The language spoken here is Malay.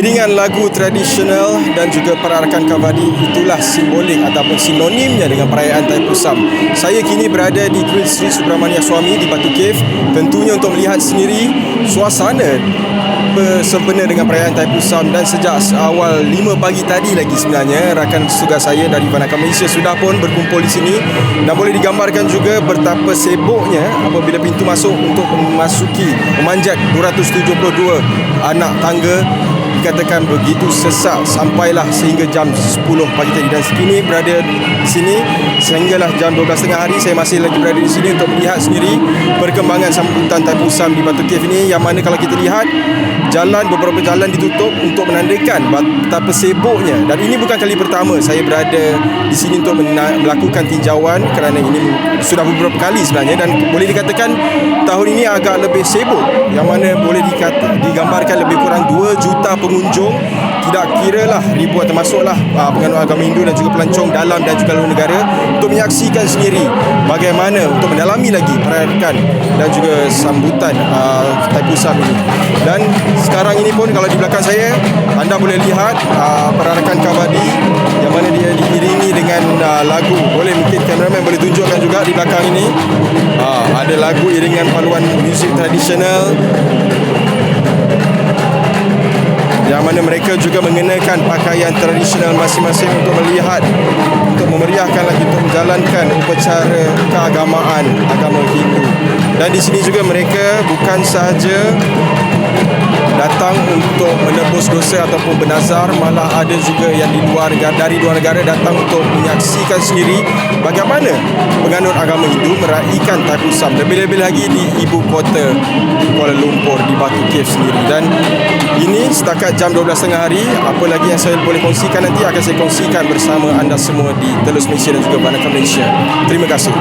Iringan lagu tradisional dan juga perarakan kavadi itulah simbolik ataupun sinonimnya dengan perayaan Thaipusam. Saya kini berada di Kuil Sri Subramania Swami di Batu Cave, tentunya untuk melihat sendiri suasana bersempena dengan perayaan Thaipusam. Dan sejak awal 5 pagi tadi lagi sebenarnya rakan tugas saya dari Vanaka Malaysia sudah pun berkumpul di sini, dan boleh digambarkan juga betapa sibuknya apabila pintu masuk untuk memanjat 272 anak tangga. Dikatakan begitu sesak sampailah sehingga jam 10 pagi tadi, dan kini berada di sini sehinggalah jam 12.30 hari. Saya masih lagi berada di sini untuk melihat sendiri perkembangan sambutan Thaipusam di Batu Cave ini, yang mana kalau kita lihat beberapa jalan ditutup untuk menandakan betapa sibuknya. Dan ini bukan kali pertama saya berada di sini untuk melakukan tinjauan, kerana ini sudah beberapa kali sebenarnya, dan boleh dikatakan tahun ini agak lebih sibuk, yang mana boleh digambarkan lebih kurang 2 juta pengunjung, tidak kira lah ribuan, termasuklah penganut agama Hindu dan juga pelancong dalam dan juga luar negara, untuk menyaksikan sendiri bagaimana untuk mendalami lagi perayaan dan juga sambutan Thaipusam ini. Dan sekarang ini pun kalau di belakang saya anda boleh lihat perarakan kavadi yang mana dia diiringi dengan lagu. Mungkin kameraman boleh tunjukkan juga di belakang ini ada lagu iringan paluan muzik tradisional, yang mana mereka juga mengenakan pakaian tradisional masing-masing untuk memeriahkan lagi, untuk menjalankan upacara keagamaan agama Hindu. Dan di sini juga mereka bukan sahaja datang untuk menebus dosa ataupun bernazar, malah ada juga yang dari luar negara datang untuk menyaksikan sendiri bagaimana penganut agama Hindu meraihkan Thaipusam, lebih-lebih lagi di ibu kota Kuala Lumpur di Batu Cave sendiri. Dan ini setakat jam 12.30 hari. Apa lagi yang saya boleh kongsikan nanti akan saya kongsikan bersama anda semua di Telus Malaysia dan juga Vanaka Malaysia. Terima kasih.